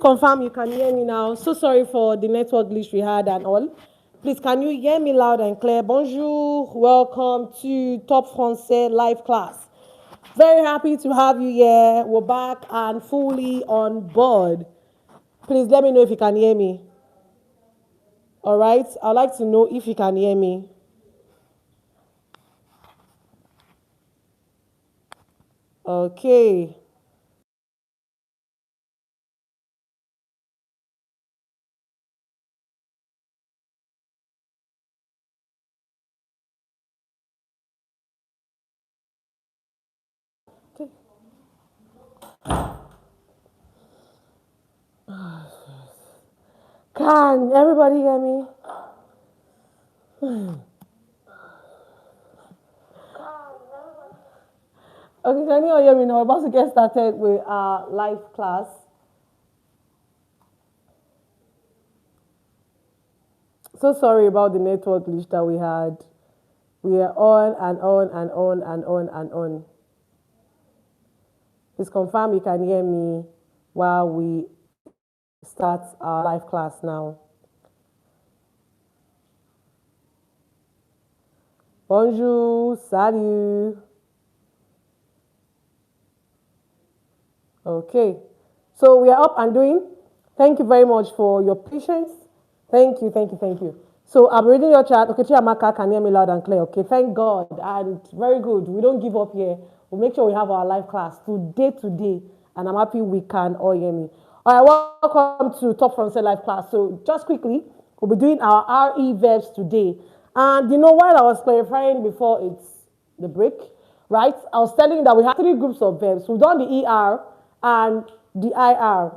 Confirm you can hear me now. So sorry for the network glitch we had and all. Please, can you hear me loud and clear? Bonjour, welcome to Top Français live class. Very happy to have you here. We're back and fully on board. Please let me know if you can hear me. All right, I'd like to know if you can hear me. Okay. Okay. Can everybody hear me? Okay, can you all hear me now? We're about to get started with our live class. So sorry about the network glitch that we had. We are on and on and on and on and on. Please confirm you can hear me while we start our live class now. Bonjour, salut. Okay, so we are up and doing. Thank you very much for your patience. Thank you, thank you, thank you. So I'm reading your chat. Okay, Chiamaka can hear me loud and clear. Okay, thank God. And very good. We don't give up here. We'll make sure we have our live class today. And I'm happy we can all hear me. All right, welcome to Top Français live class. So just quickly, we'll be doing our RE verbs today. And you know, while I was clarifying before it's the break, right? I was telling you that we have three groups of verbs. We've done the ER and the IR.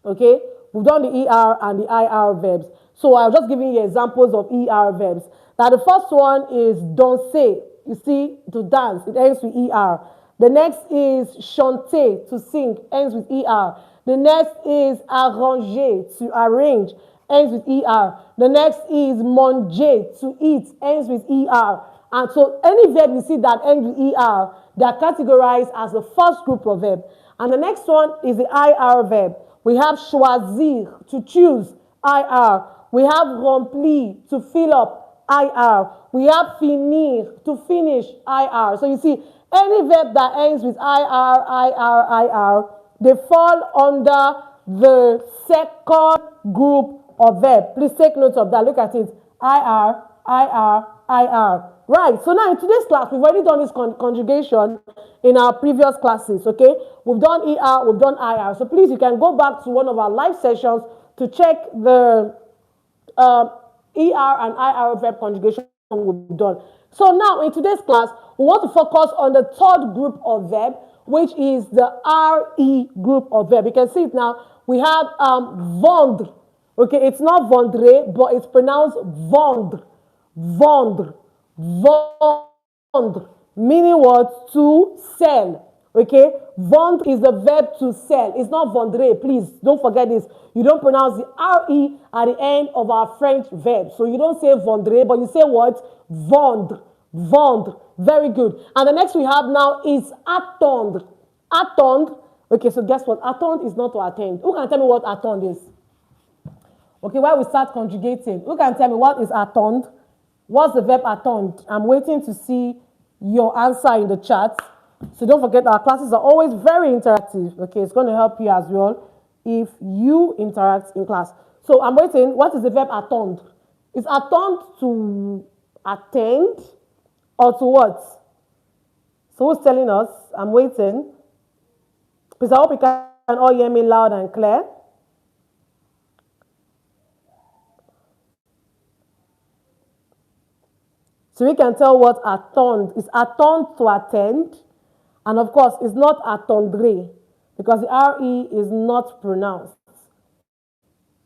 Okay, we've done the ER and the IR verbs. So I was just giving you examples of ER verbs. Now the first one is danser. You see, to dance, it ends with ER. The next is chanter, to sing, ends with ER. The next is arranger, to arrange, ends with ER. The next is manger, to eat, ends with ER. And so any verb you see that ends with ER, they are categorized as the first group of verb. And the next one is the IR verb. We have choisir, to choose, IR. We have remplir, to fill up, IR. We have finir, to finish, IR. So you see, any verb that ends with IR, they fall under the second group of verb. Please take note of that. Look at it. IR. Right, so now in today's class, we've already done this conjugation in our previous classes, okay? We've done ER, we've done IR. So please, you can go back to one of our live sessions to check the ER and IR verb conjugation we've done. So now in today's class, we want to focus on the third group of verb, which is the RE group of verb. You can see it now. We have vendre. Okay, it's not vendre, but it's pronounced vendre. Vendre. Vendre. Meaning what? To sell. Okay, vendre is the verb to sell. It's not vendre. Please don't forget this. You don't pronounce the RE at the end of our French verb. So you don't say vendre, but you say what? Vendre. Vendre. Very good. And the next we have now is attendre. Attendre. Okay, so guess what? Attendre is not to attend. Who can tell me what attendre is? Okay, while we start conjugating, who can tell me what is attendre? What's the verb attendre? I'm waiting to see your answer in the chat. So don't forget our classes are always very interactive. Okay, it's going to help you as well if you interact in class. So I'm waiting. What is the verb attendre? Is attendre to attend or to what? So who's telling us? I'm waiting. Please, I hope you can all hear me loud and clear. So we can tell what attendre is. Attendre to attend. And of course, it's not attendre because the RE is not pronounced.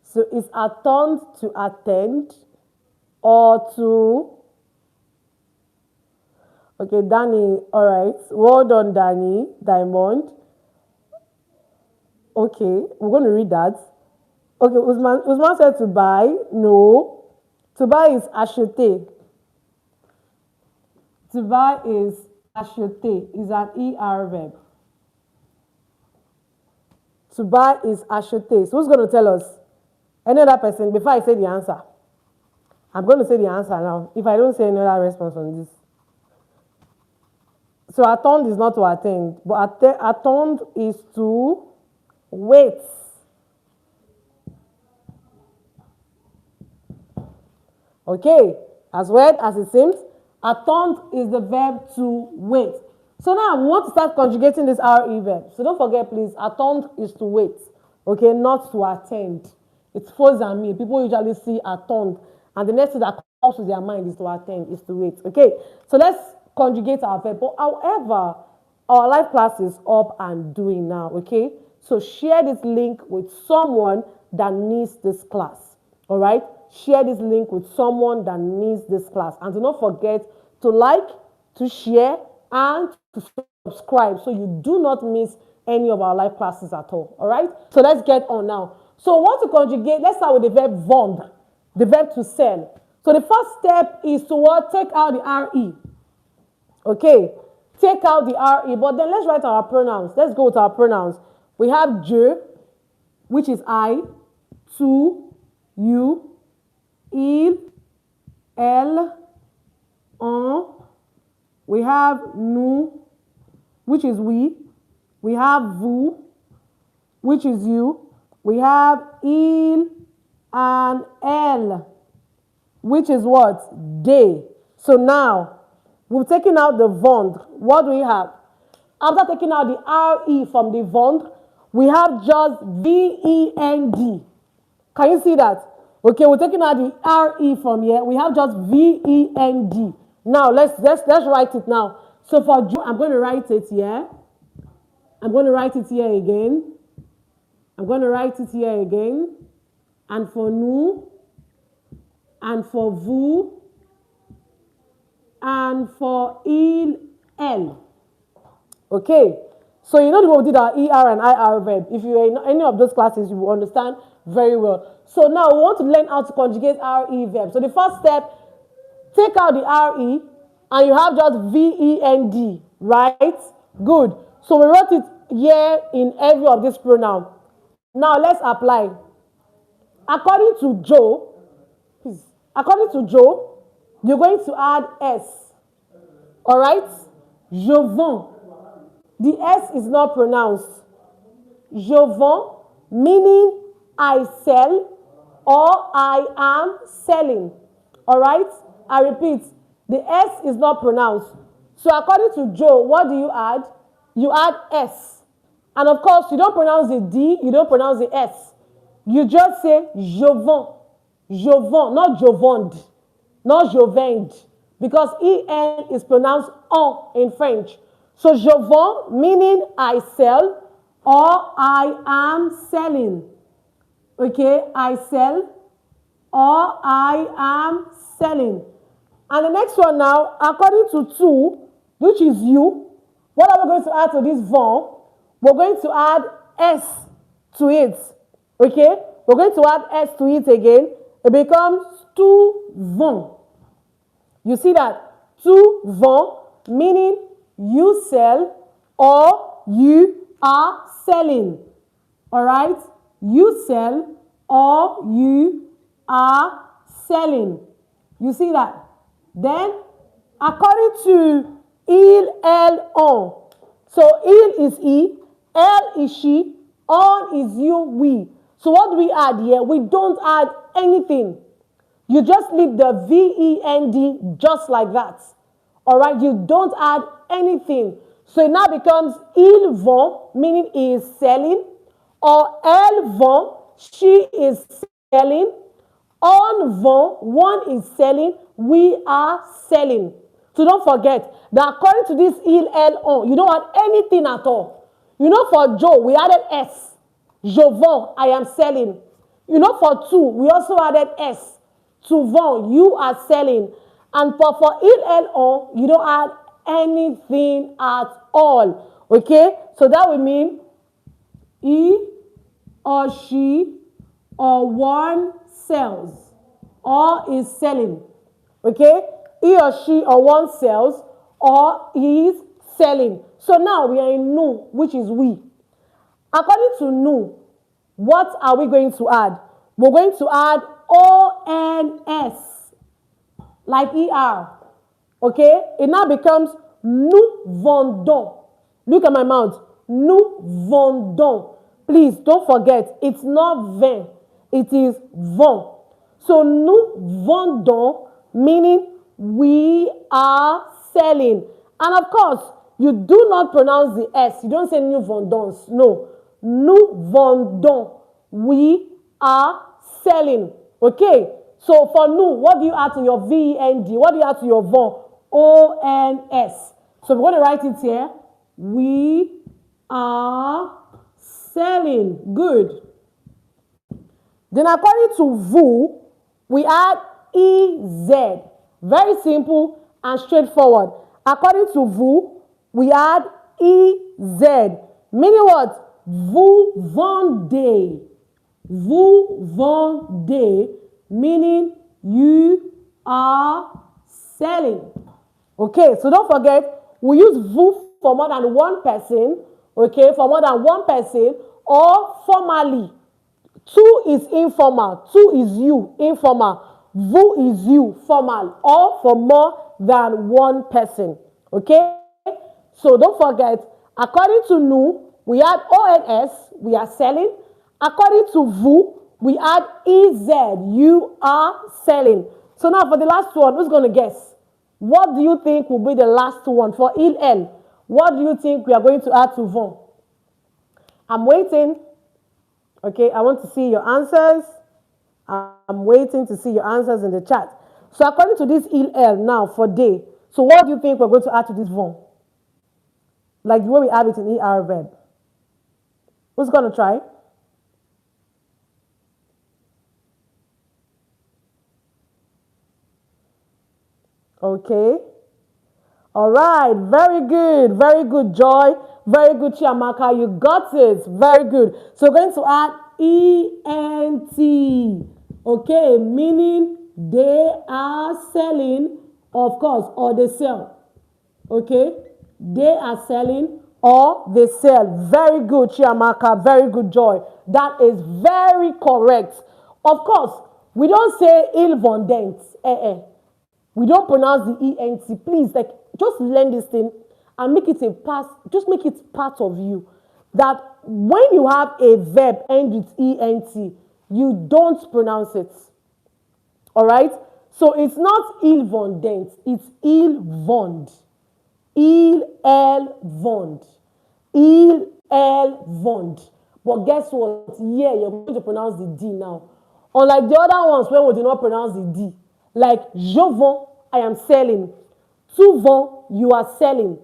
So it's attendre to attend or to. Okay, Danny, all right. Well done, Danny, Diamond. Okay, we're going to read that. Okay, Usman said to buy. No. To buy is acheter. To buy is acheter, is an ER verb. To buy is acheter. So who's going to tell us? Any other person before I say the answer? I'm going to say the answer now. If I don't say any other response on this. So attend is not to attend, but attend is to wait. Okay, as weird as it seems, attend is the verb to wait. So now we want to start conjugating this RE verb. So don't forget, please, attend is to wait. Okay, not to attend. It's Fos and me. People usually see attend, and the next thing that comes to their mind is to attend, is to wait. Okay, so let's conjugate our verb. But however, our live class is up and doing now. Okay, so share this link with someone that needs this class. All right, share this link with someone that needs this class, and do not forget to like, to share, and to subscribe so you do not miss any of our live classes at all. All right, so let's get on now. So want to conjugate, let's start with the verb vendre, the verb to sell. So the first step is to what? Take out the RE. Okay, take out the RE, but then let's write our pronouns. Let's go with our pronouns. We have je, which is I, tu, you, il, elle, on. We have nous, which is we. We have vous, which is you. We have il and elle, which is what? They. So now, we've taken out the vendre. What do we have? After taking out the RE from the vendre, we have just VEND. Can you see that? Okay, we're taking out the RE from here. We have just VEND. Now, let's write it now. So for Jew, I'm going to write it here. I'm going to write it here again. I'm going to write it here again. And for nous, and for vous, and for il, elle. Okay. So you know the way we did our ER and IR verb. If you're in any of those classes, you will understand very well. So now we want to learn how to conjugate RE verbs. So the first step, take out the RE, and you have just VEND, right? Good. So we wrote it here in every of these pronouns. Now let's apply. According to Joe, you're going to add S. All right? Je vends. The S is not pronounced. Je vends, meaning I sell or I am selling. All right? I repeat, the S is not pronounced. So according to Joe, what do you add? You add S. And of course, you don't pronounce the D, you don't pronounce the S. You just say je vends. Je vends, not je vende, not je vende. Because EN is pronounced en in French. So je vends, meaning I sell or I am selling. Okay, I sell or I am selling. And the next one now, according to two, which is you, what are we going to add to this vend? We're going to add S to it. Okay? We're going to add S to it again. It becomes tu vends. You see that? Tu vends, meaning you sell or you are selling. All right? You sell or you are selling. You see that? Then, according to il, elle, on. So, il is he, elle is she, on is you, we. So, what do we add here? We don't add anything. You just leave the VEND just like that. All right? You don't add anything. So, it now becomes il vend, meaning he is selling, or elle vend, she is selling, on vend, one is selling, we are selling. So don't forget that according to this il, elle, on, you don't add anything at all. You know, for Joe, we added S. Je vends, I am selling. You know, for two, we also added S. To vend, you are selling. And for il, elle, on, you don't add anything at all. Okay? So that will mean he or she or one sells or is selling. Okay? He or she or one sells or is selling. So now we are in nous, which is we. According to new, what are we going to add? We're going to add ONS, like ER. Okay? It now becomes nous vendons. Look at my mouth. Nous vendons. Please don't forget, it's not vin, it is vend. So nous vendons, meaning we are selling. And of course, you do not pronounce the S. You don't say nous vendons. No. Nous vendons. We are selling. Okay? So for nous, what do you add to your VEND? What do you add to your vend? ONS. So we're going to write it here. We are selling. Good. Then according to vous, we add EZ. Very simple and straightforward. According to vous, we add EZ. Meaning what? Vous vendez. Vous vendez, meaning you are selling. Okay, so don't forget, we use vous for more than one person, okay, for more than one person, or formally. Two is informal, two is you, informal. Vous is you, formal, or for more than one person, okay? So don't forget, according to nous, we add ONS, we are selling. According to vous, we add EZ, you are selling. So now for the last one, who's going to guess? What do you think will be the last one for il, elle? What do you think we are going to add to vend? I'm waiting. Okay, I want to see your answers. I'm waiting to see your answers in the chat. So according to this il, elle now for day, so what do you think we're going to add to this vend? Like the way we add it in ER verb. Who's going to try? Okay. All right. Very good. Very good, Joy. Very good, Chiamaka. You got it. Very good. So we're going to add ENT. Okay. Meaning they are selling, of course, or they sell. Okay. They are selling or they sell. Very good, Chiamaka. Very good, Joy. That is very correct. Of course, we don't say il vendent. We don't pronounce the ENT. Please, like, just learn this thing and make it a part, just make it part of you. That when you have a verb end with ENT, you don't pronounce it. All right? So it's not il vendent, it's il vend. Il, elle vend. Il, elle vend. But guess what? Yeah, you're going to pronounce the D now. Unlike the other ones where we do not pronounce the D. Like, je vends, I am selling. Tu vends, you are selling.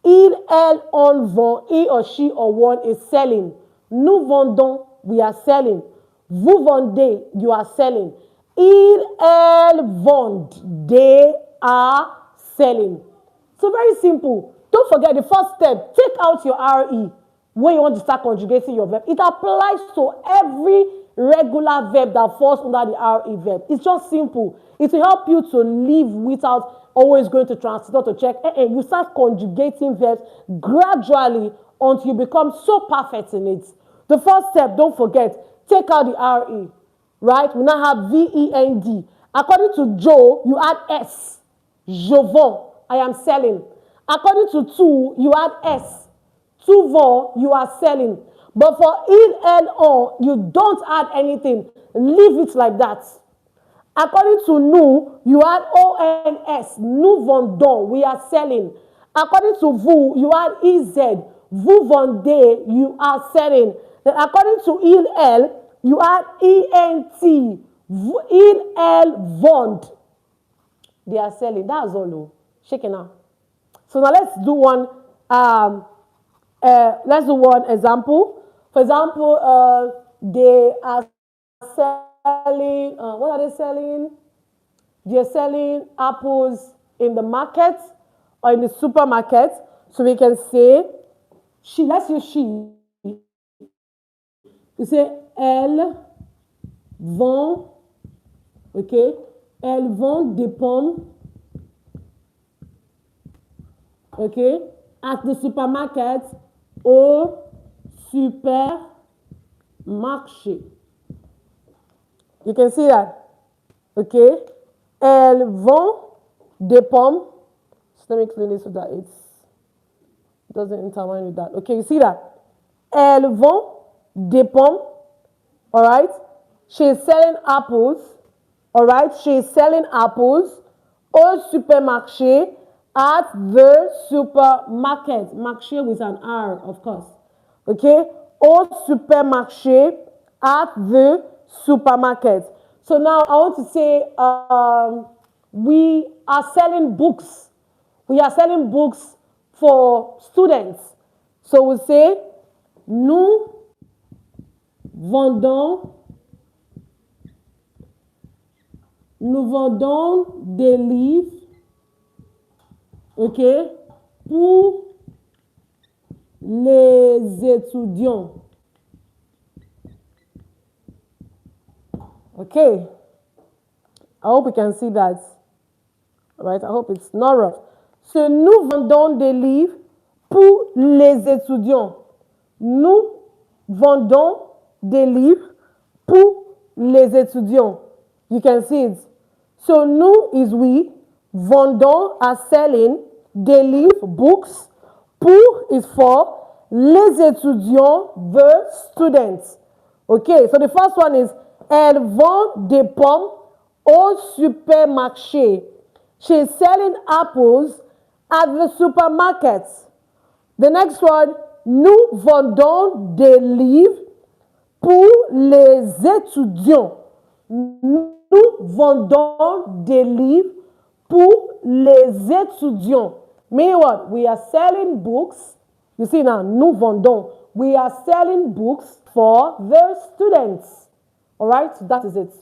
Il, elle, on vend, he or she or one is selling. Nous vendons, we are selling. Vous vendez, you are selling. Il, elle vendent, they are selling. So very simple. Don't forget the first step. Take out your RE when you want to start conjugating your verb. It applies to every regular verb that falls under the RE verb. It's just simple. It will help you to live without always going to translator to check. You start conjugating verbs gradually until you become so perfect in it. The first step, don't forget, take out the RE. Right? We now have VEND. According to Joe, you add S. Je vends. I am selling. According to tu, you add S. Tu vends, you are selling. But for il, elle, on, you don't add anything. Leave it like that. According to nous, you add ONS. Nous vendons, we are selling. According to vous, you add EZ. Vous vendez, you are selling. Then according to il, elle, you add ENT. Il, elle, vend. They are selling. That's all. Shaking out. So now let's do one. Let's do one example. For example, they are selling. What are they selling? They're selling apples in the market or in the supermarket. So we can say she. Let's use she. You say elle vend. Okay. Elle vend des pommes. Okay. At the supermarket. Au supermarché. You can see that. Okay. Elles vont des pommes. So let me clean it so that it doesn't intertwine with that. Okay, you see that? Elles vont des pommes. All right. She's selling apples. All right. She's selling apples au supermarché, at the supermarket. Marché with an R, of course. Okay. Au supermarché, at the supermarket. So now I want to say we are selling books. We are selling books for students. So we say nous vendons des livres, ok, pour les étudiants. Okay. I hope you can see that. All right, I hope it's not rough. So, nous vendons des livres pour les étudiants. Nous vendons des livres pour les étudiants. You can see it. So, nous is we. Vendons are selling des livres, books. Pour is for les étudiants, the students. Okay, so the first one is elle vend des pommes au supermarché. She's selling apples at the supermarket. The next one, nous vendons des livres pour les étudiants. Nous vendons des livres pour les étudiants. Meaning what? We are selling books. You see now, nous vendons. We are selling books for the students. All right, so that is it.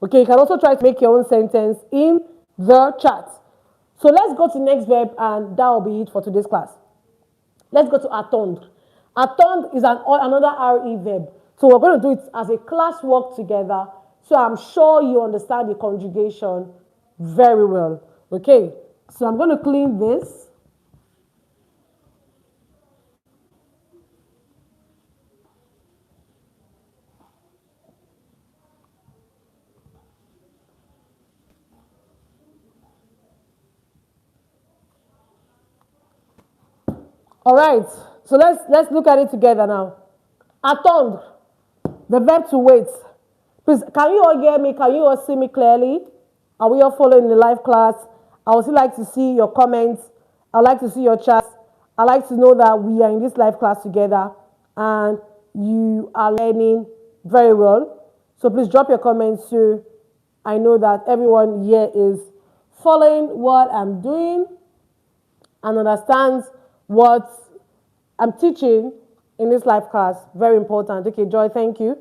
Okay, you can also try to make your own sentence in the chat. So let's go to the next verb, and that will be it for today's class. Let's go to attendre. Attendre is another RE verb. So we're going to do it as a class work together. So I'm sure you understand the conjugation very well. Okay, so I'm going to clean this. All right, so let's look at it together now. Attendre, the verb to wait. Please, can you all hear me? Can you all see me clearly? Are we all following the live class? I would still like to see your comments. I'd like to see your chats. I'd like to know that we are in this live class together and you are learning very well. So please drop your comments too. I know that everyone here is following what I'm doing and understands what I'm teaching in this live class. Very important. Okay, Joy, thank you.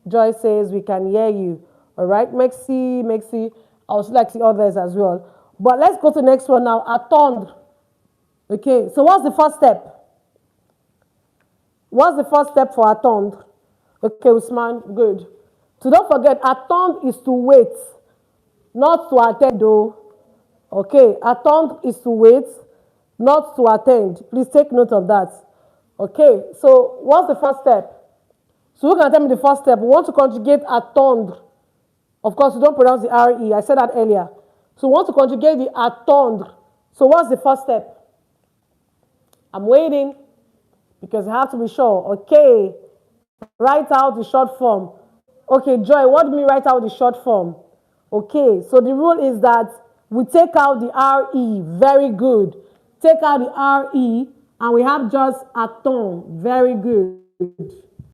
Joy says we can hear you. All right, Mexi. I would like to see others as well. But let's go to the next one now. Attendre. Okay, so what's the first step? What's the first step for attendre? Okay, Usman, good. So don't forget, attendre is to wait, not to attend though. Okay, attendre is to wait, not to attend. Please take note of that. Okay, so what's the first step? So who can tell me the first step? We want to conjugate attendre. Of course, you don't pronounce the RE. I said that earlier. So we want to conjugate the attendre. So what's the first step? I'm waiting because I have to be sure. Okay, write out the short form. Okay, Joy, what do you mean write out the short form? Okay, so the rule is that we take out the RE. Very good. Take out the RE and we have just attendre. Very good.